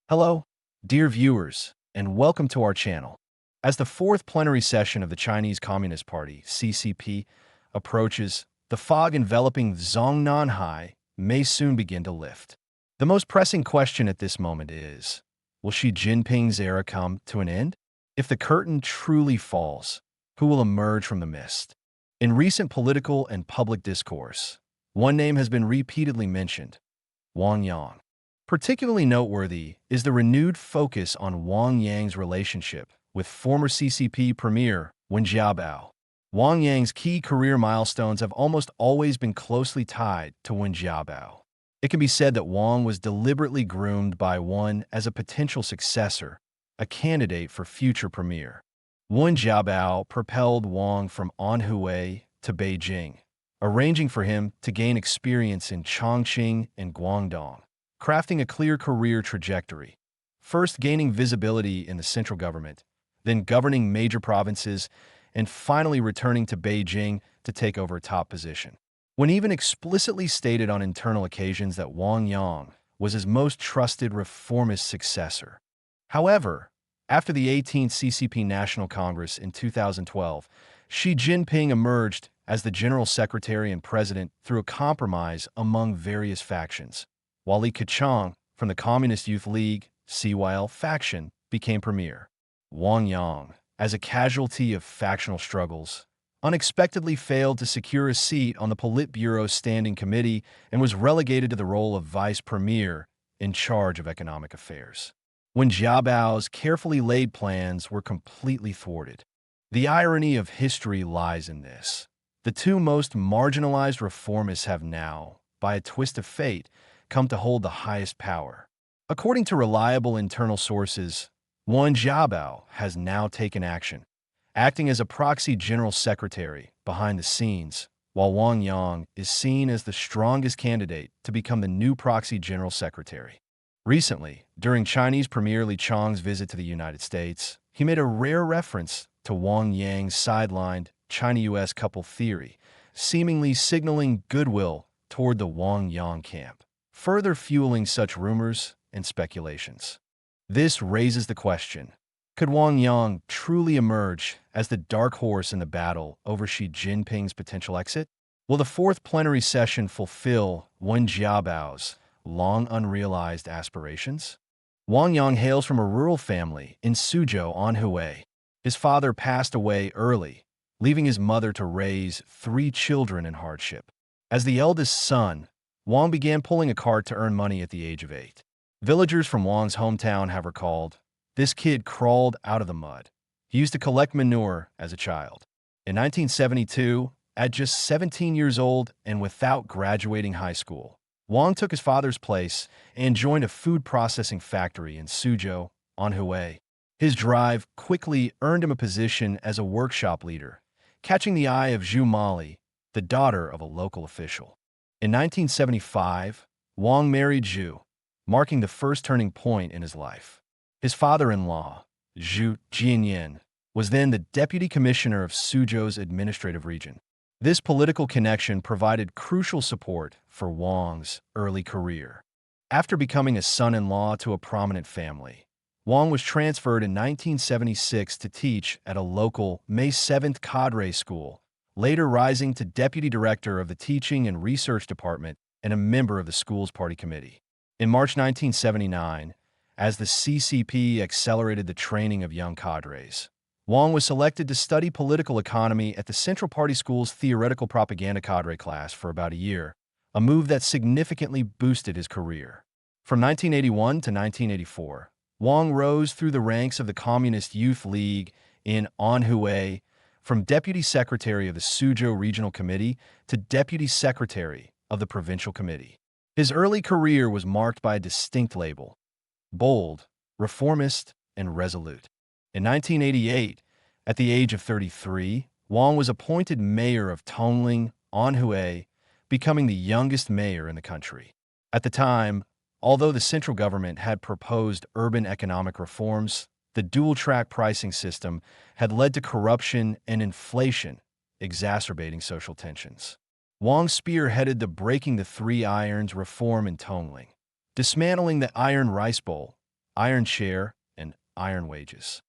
Hello, dear viewers, and welcome to our channel. As the fourth plenary session of the Chinese Communist Party, CCP, approaches, the fog enveloping Zhongnanhai may soon begin to lift. The most pressing question at this moment is, will Xi Jinping's era come to an end? If the curtain truly falls, who will emerge from the mist? In recent political and public discourse, one name has been repeatedly mentioned, Wang. Particularly noteworthy is the renewed focus on Wang Yang's relationship with former CCP premier Wen Jiabao. Wang Yang's key career milestones have almost always been closely tied to Wen Jiabao. It can be said that Wang was deliberately groomed by Wen as a potential successor, a candidate for future premier. Wen Jiabao propelled Wang from Anhui to Beijing, arranging for him to gain experience in Chongqing and Guangdong, crafting a clear career trajectory, first gaining visibility in the central government, then governing major provinces, and finally returning to Beijing to take over a top position. When even explicitly stated on internal occasions that Wang Yang was his most trusted reformist successor. However, after the 18th CCP National Congress in 2012, Xi Jinping emerged as the general secretary and president through a compromise among various factions. While Li Keqiang from the Communist Youth League, CYL faction, became premier. Wang Yang, as a casualty of factional struggles, unexpectedly failed to secure a seat on the Politburo Standing Committee and was relegated to the role of vice premier in charge of economic affairs. When Jiabao's carefully laid plans were completely thwarted. The irony of history lies in this. The two most marginalized reformists have now, by a twist of fate, come to hold the highest power. According to reliable internal sources, Wen Jiabao has now taken action, acting as a proxy general secretary behind the scenes, while Wang Yang is seen as the strongest candidate to become the new proxy general secretary. Recently, during Chinese Premier Li Chang's visit to the United States, he made a rare reference to Wang Yang's sidelined China-US couple theory, seemingly signaling goodwill toward the Wang Yang camp, further fueling such rumors and speculations. This raises the question, could Wang Yang truly emerge as the dark horse in the battle over Xi Jinping's potential exit? Will the fourth plenary session fulfill Wen Jiabao's long unrealized aspirations? Wang Yang hails from a rural family in Suzhou, Anhui. His father passed away early, leaving his mother to raise 3 children in hardship. As the eldest son, Wang began pulling a cart to earn money at the age of 8. Villagers from Wang's hometown have recalled, this kid crawled out of the mud. He used to collect manure as a child. In 1972, at just 17 years old and without graduating high school, Wang took his father's place and joined a food processing factory in Suzhou, Anhui. His drive quickly earned him a position as a workshop leader, catching the eye of Zhu Mali, the daughter of a local official. In 1975, Wang married Zhu, marking the first turning point in his life. His father-in-law, Zhu Jianyan, was then the deputy commissioner of Suzhou's administrative region. This political connection provided crucial support for Wang's early career. After becoming a son-in-law to a prominent family, Wang was transferred in 1976 to teach at a local May 7th cadre school, later rising to deputy director of the teaching and research department and a member of the school's party committee. In March 1979, as the CCP accelerated the training of young cadres, Wang was selected to study political economy at the Central Party School's theoretical propaganda cadre class for about a year, a move that significantly boosted his career. From 1981 to 1984, Wang rose through the ranks of the Communist Youth League in Anhui, from deputy secretary of the Suzhou Regional Committee to deputy secretary of the Provincial Committee. His early career was marked by a distinct label: bold, reformist, and resolute. In 1988, at the age of 33, Wang was appointed mayor of Tongling, Anhui, becoming the youngest mayor in the country. At the time, although the central government had proposed urban economic reforms, the dual-track pricing system had led to corruption and inflation, exacerbating social tensions. Wang spearheaded the Breaking the Three Irons reform in Tongling, dismantling the iron rice bowl, iron share, and iron wages.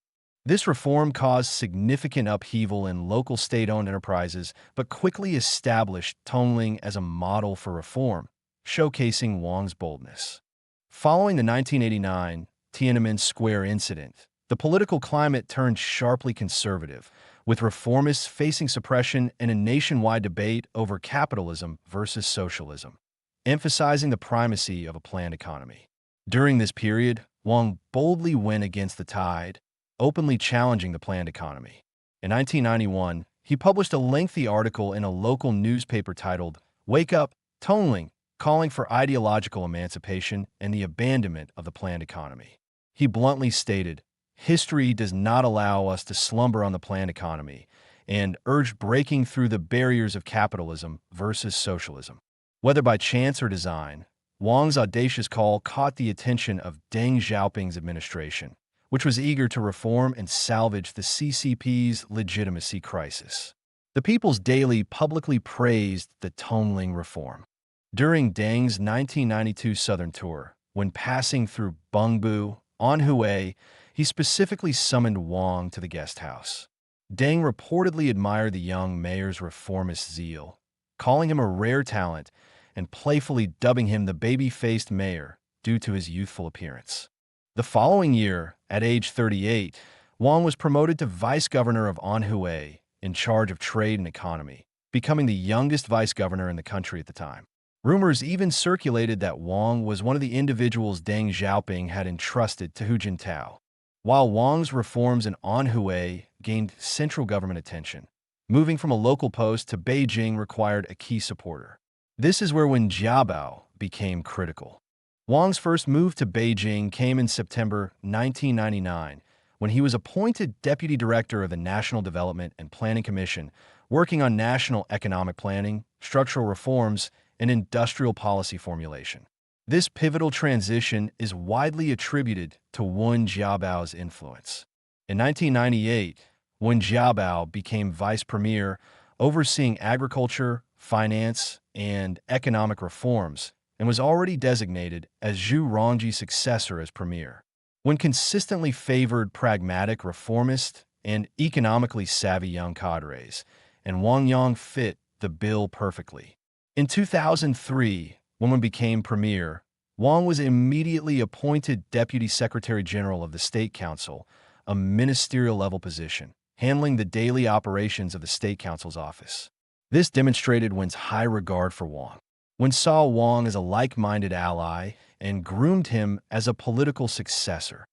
This reform caused significant upheaval in local state-owned enterprises, but quickly established Tongling as a model for reform, showcasing Wang's boldness. Following the 1989 Tiananmen Square incident, the political climate turned sharply conservative, with reformists facing suppression and a nationwide debate over capitalism versus socialism, emphasizing the primacy of a planned economy. During this period, Wang boldly went against the tide, openly challenging the planned economy. In 1991, he published a lengthy article in a local newspaper titled "Wake Up, Tongling," calling for ideological emancipation and the abandonment of the planned economy. He bluntly stated, "History does not allow us to slumber on the planned economy," and urged breaking through the barriers of capitalism versus socialism. Whether by chance or design, Wang's audacious call caught the attention of Deng Xiaoping's administration, which was eager to reform and salvage the CCP's legitimacy crisis. The People's Daily publicly praised the Tongling reform. During Deng's 1992 Southern tour, when passing through Bengbu, Anhui, he specifically summoned Wang to the guest house. Deng reportedly admired the young mayor's reformist zeal, calling him a rare talent and playfully dubbing him the baby-faced mayor due to his youthful appearance. The following year, at age 38, Wang was promoted to vice governor of Anhui, in charge of trade and economy, becoming the youngest vice governor in the country at the time. Rumors even circulated that Wang was one of the individuals Deng Xiaoping had entrusted to Hu Jintao. While Wang's reforms in Anhui gained central government attention, moving from a local post to Beijing required a key supporter. This is where Jiabao became critical. Wang's first move to Beijing came in September 1999, when he was appointed deputy director of the National Development and Planning Commission, working on national economic planning, structural reforms, and industrial policy formulation. This pivotal transition is widely attributed to Wen Jiabao's influence. In 1998, Wen Jiabao became vice premier, overseeing agriculture, finance, and economic reforms, and was already designated as Zhu Rongji's successor as premier. When consistently favored pragmatic reformist and economically savvy young cadres, and Wang Yang fit the bill perfectly. In 2003, when Wen became premier, Wang was immediately appointed Deputy Secretary General of the State Council, a ministerial-level position, handling the daily operations of the State Council's office. This demonstrated Wen's high regard for Wang. Wen saw Wang as a like-minded ally and groomed him as a political successor.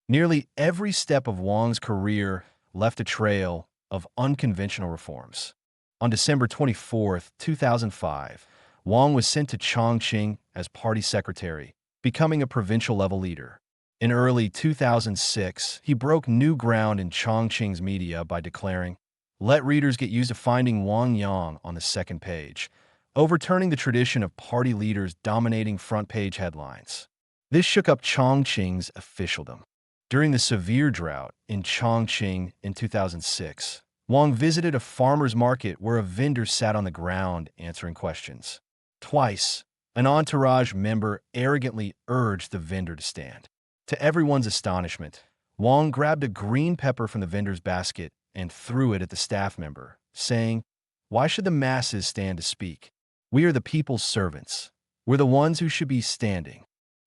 Nearly every step of Wang's career left a trail of unconventional reforms. On December 24, 2005, Wang was sent to Chongqing as party secretary, becoming a provincial-level leader. In early 2006, he broke new ground in Chongqing's media by declaring, "Let readers get used to finding Wang Yang on the second page," overturning the tradition of party leaders dominating front-page headlines. This shook up Chongqing's officialdom. During the severe drought in Chongqing in 2006, Wang visited a farmer's market where a vendor sat on the ground answering questions. Twice, an entourage member arrogantly urged the vendor to stand. To everyone's astonishment, Wang grabbed a green pepper from the vendor's basket and threw it at the staff member, saying, "Why should the masses stand to speak? We are the people's servants. We're the ones who should be standing."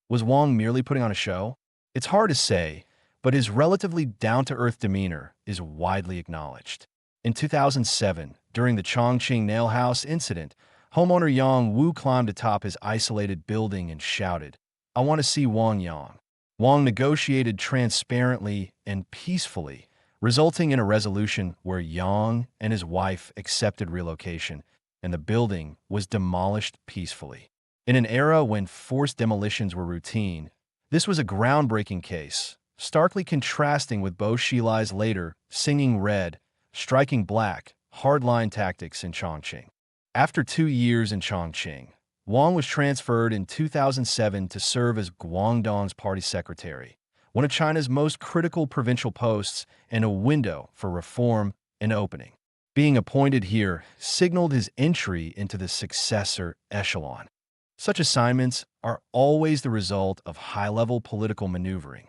Was Wang merely putting on a show? It's hard to say, but his relatively down-to-earth demeanor is widely acknowledged. In 2007, during the Chongqing nail house incident, homeowner Yang Wu climbed atop his isolated building and shouted, "I want to see Wang Yang." Wang negotiated transparently and peacefully, resulting in a resolution where Yang and his wife accepted relocation, and the building was demolished peacefully. In an era when forced demolitions were routine, this was a groundbreaking case, starkly contrasting with Bo Xilai's later singing red, striking black, hardline tactics in Chongqing. After 2 years in Chongqing, Wang was transferred in 2007 to serve as Guangdong's party secretary, one of China's most critical provincial posts and a window for reform and opening. Being appointed here signaled his entry into the successor echelon. Such assignments are always the result of high-level political maneuvering,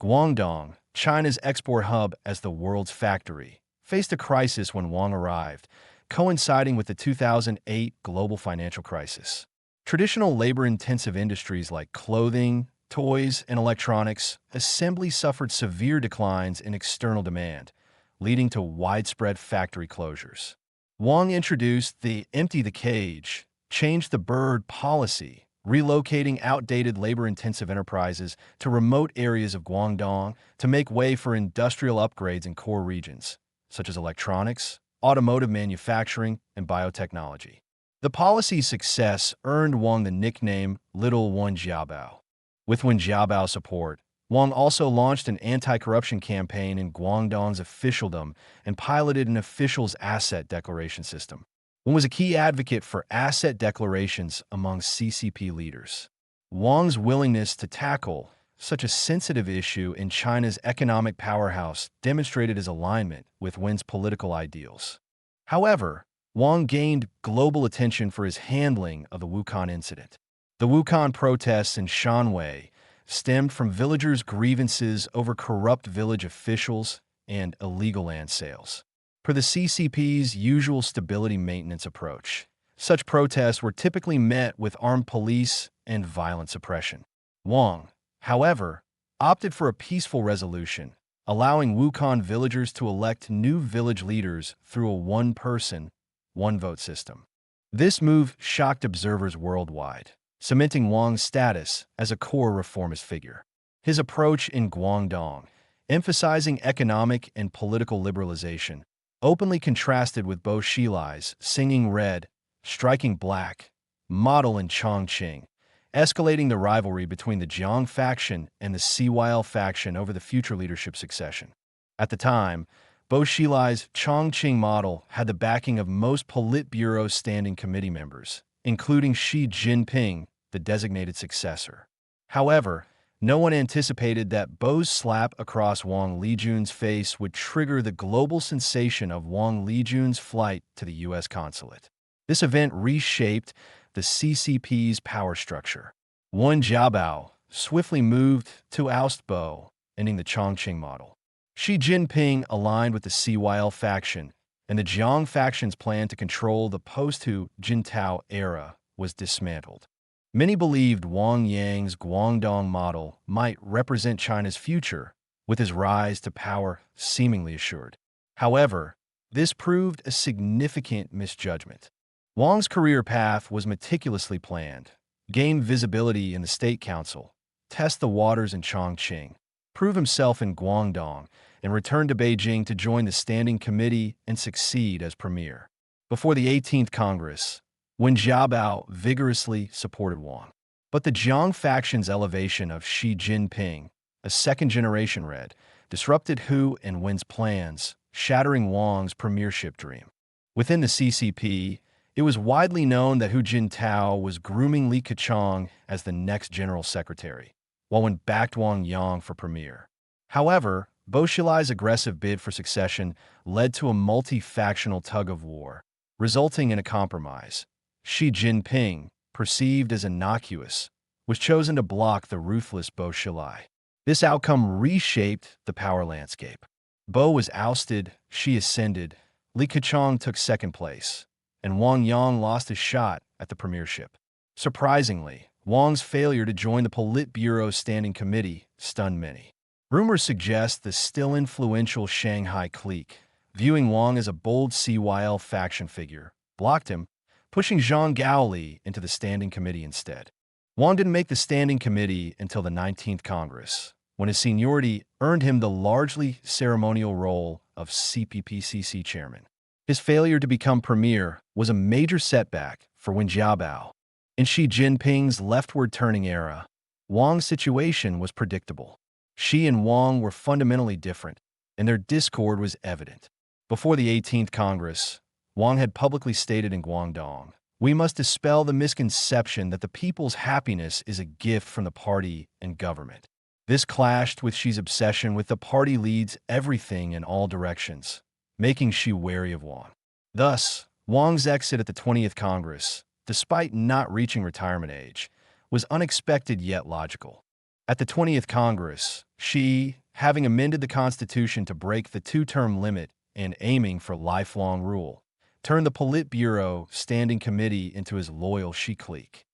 Guangdong, China's export hub as the world's factory, faced a crisis when Wang arrived, coinciding with the 2008 global financial crisis. Traditional labor-intensive industries like clothing, toys, and electronics assembly suffered severe declines in external demand, leading to widespread factory closures. Wang introduced the "empty the cage, change the bird" policy, relocating outdated labor-intensive enterprises to remote areas of Guangdong to make way for industrial upgrades in core regions, such as electronics, automotive manufacturing, and biotechnology. The policy's success earned Wang the nickname Little Wen Jiabao. With Wen Jiabao support, Wang also launched an anti-corruption campaign in Guangdong's officialdom and piloted an official's asset declaration system. Wang was a key advocate for asset declarations among CCP leaders. Wang's willingness to tackle such a sensitive issue in China's economic powerhouse demonstrated his alignment with Wen's political ideals. However, Wang gained global attention for his handling of the Wukong incident. The Wukong protests in Shanwei stemmed from villagers' grievances over corrupt village officials and illegal land sales. Per the CCP's usual stability maintenance approach, such protests were typically met with armed police and violent suppression. Wang, however, opted for a peaceful resolution, allowing Wukong villagers to elect new village leaders through a one-person, one-vote system. This move shocked observers worldwide, cementing Wang's status as a core reformist figure. His approach in Guangdong, emphasizing economic and political liberalization, openly contrasted with Bo Xilai's singing red, striking black model in Chongqing, escalating the rivalry between the Jiang faction and the CYL faction over the future leadership succession. At the time, Bo Xilai's Chongqing model had the backing of most Politburo standing committee members, including Xi Jinping, the designated successor. However, no one anticipated that Bo's slap across Wang Lijun's face would trigger the global sensation of Wang Lijun's flight to the U.S. consulate. This event reshaped the CCP's power structure. Wen Jiabao swiftly moved to oust Bo, ending the Chongqing model. Xi Jinping aligned with the CYL faction, and the Jiang faction's plan to control the post-Hu Jintao era was dismantled. Many believed Wang Yang's Guangdong model might represent China's future, with his rise to power seemingly assured. However, this proved a significant misjudgment. Wang's career path was meticulously planned: gain visibility in the State Council, test the waters in Chongqing, prove himself in Guangdong, and return to Beijing to join the Standing Committee and succeed as premier. Before the 18th Congress, Wen Jiabao vigorously supported Wang. But the Jiang faction's elevation of Xi Jinping, a second-generation red, disrupted Hu and Wen's plans, shattering Wang's premiership dream. Within the CCP, it was widely known that Hu Jintao was grooming Li Keqiang as the next general secretary, while Wen backed Wang Yang for premier. However, Bo Xilai's aggressive bid for succession led to a multi-factional tug-of-war, resulting in a compromise. Xi Jinping, perceived as innocuous, was chosen to block the ruthless Bo Xilai. This outcome reshaped the power landscape. Bo was ousted, Xi ascended, Li Keqiang took second place, and Wang Yang lost his shot at the premiership. Surprisingly, Wang's failure to join the Politburo Standing Committee stunned many. Rumors suggest the still influential Shanghai clique, viewing Wang as a bold CYL faction figure, blocked him, pushing Zhang Gaoli into the Standing Committee instead. Wang didn't make the Standing Committee until the 19th Congress, when his seniority earned him the largely ceremonial role of CPPCC chairman. His failure to become premier was a major setback for Wen Jiabao. In Xi Jinping's leftward-turning era, Wang's situation was predictable. Xi and Wang were fundamentally different, and their discord was evident. Before the 18th Congress, Wang had publicly stated in Guangdong, "We must dispel the misconception that the people's happiness is a gift from the party and government." This clashed with Xi's obsession with the party leads everything in all directions, making Xi wary of Wang. Thus, Wang's exit at the 20th Congress, despite not reaching retirement age, was unexpected yet logical. At the 20th Congress, Xi, having amended the Constitution to break the two-term limit and aiming for lifelong rule, turned the Politburo Standing Committee into his loyal Xi clique.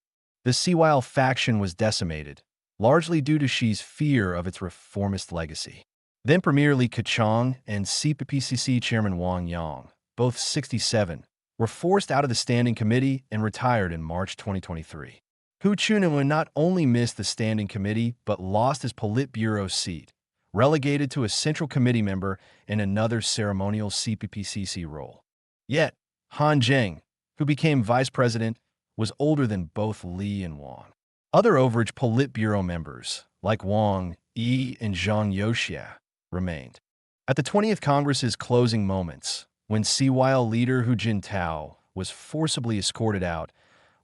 The CYL faction was decimated, largely due to Xi's fear of its reformist legacy. Then Premier Li Keqiang and CPPCC Chairman Wang, both 67, were forced out of the Standing Committee and retired in March 2023. Hu Chunyuan not only missed the Standing Committee but lost his Politburo seat, relegated to a Central Committee member in another ceremonial CPPCC role. Yet, Han Zheng, who became vice president, was older than both Li and Wang. Other overage Politburo members, like Wang Yi and Zhang Youxia, remained. At the 20th Congress's closing moments, when CYL leader Hu Jintao was forcibly escorted out,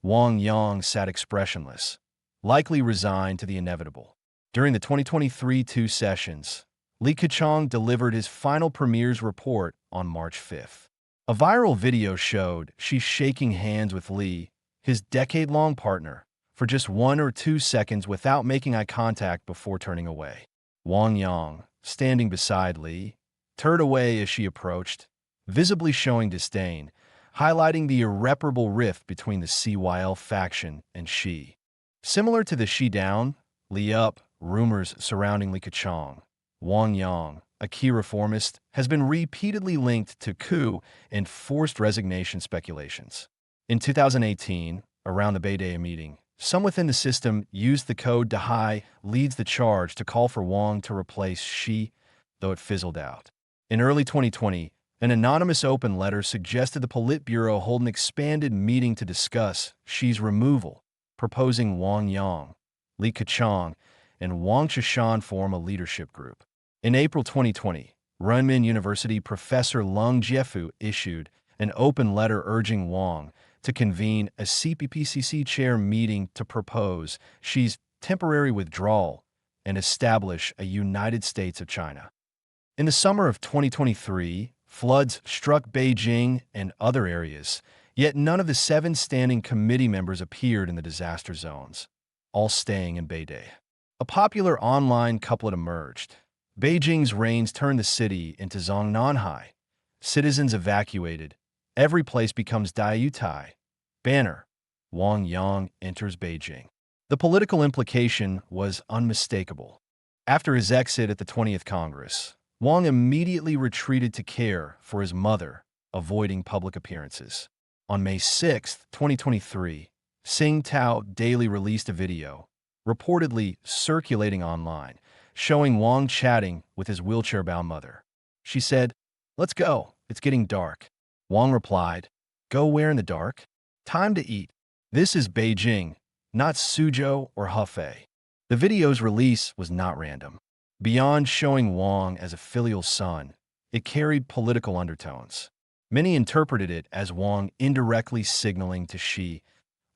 Wang Yang sat expressionless, likely resigned to the inevitable. During the 2023 sessions, Li Keqiang delivered his final premier's report on March 5th. A viral video showed Xi shaking hands with Li, his decade-long partner, for just 1 or 2 seconds without making eye contact before turning away. Wang Yang, standing beside Li, turned away as she approached, visibly showing disdain, highlighting the irreparable rift between the CYL faction and Xi. Similar to the Xi down, Li up rumors surrounding Li Keqiang, Wang Yang, a key reformist, has been repeatedly linked to coup and forced resignation speculations. In 2018, around the Beidei meeting, some within the system used the code Dahai leads the charge to call for Wang to replace Xi, though it fizzled out. In early 2020, an anonymous open letter suggested the Politburo hold an expanded meeting to discuss Xi's removal, proposing Wang Yang, Li Keqiang, and Wang Zhishan form a leadership group. In April 2020, Renmin University professor Leng Jiefu issued an open letter urging Wang to convene a CPPCC chair meeting to propose Xi's temporary withdrawal and establish a United States of China. In the summer of 2023, floods struck Beijing and other areas, yet none of the 7 standing committee members appeared in the disaster zones, all staying in Beidei. A popular online couplet emerged. Beijing's rains turned the city into Zongnanhai. Citizens evacuated. Every place becomes Diayutai. Banner. Wang Yang enters Beijing. The political implication was unmistakable. After his exit at the 20th Congress, Wang immediately retreated to care for his mother, avoiding public appearances. On May 6, 2023, Sing Tao Daily released a video, reportedly circulating online, showing Wang chatting with his wheelchair-bound mother. She said, "Let's go, it's getting dark." Wang replied, "Go where in the dark? Time to eat. This is Beijing, not Suzhou or Hefei." The video's release was not random. Beyond showing Wang as a filial son, it carried political undertones. Many interpreted it as Wang indirectly signaling to Xi,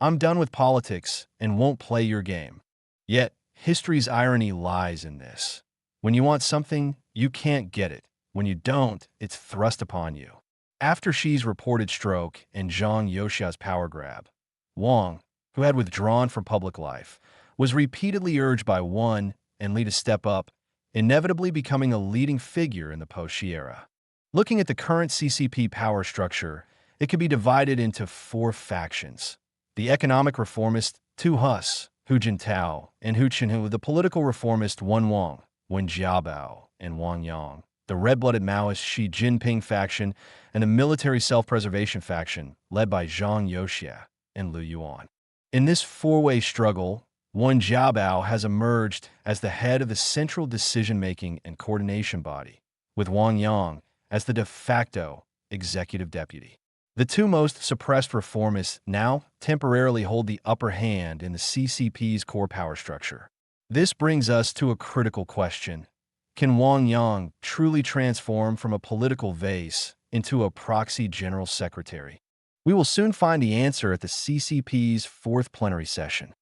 "I'm done with politics and won't play your game." Yet, history's irony lies in this. When you want something, you can't get it. When you don't, it's thrust upon you. After Xi's reported stroke and Zhang Youxia's power grab, Wang, who had withdrawn from public life, was repeatedly urged by Wen and Li to step up, inevitably becoming a leading figure in the post-Xi era. Looking at the current CCP power structure, it could be divided into 4 factions. The economic reformist Tu Hus, Hu Jintao, and Hu Qinhu, the political reformist Wen Wang, Wen Jiabao, and Wang Yang, the red-blooded Maoist Xi Jinping faction, and the military self-preservation faction led by Zhang Youxia and Liu Yuan. In this 4-way struggle, Wen Jiabao has emerged as the head of the central decision-making and coordination body, with Wang Yang as the de facto executive deputy. The 2 most suppressed reformists now temporarily hold the upper hand in the CCP's core power structure. This brings us to a critical question. Can Wang Yang truly transform from a political vase into a proxy general secretary? We will soon find the answer at the CCP's 4th plenary session.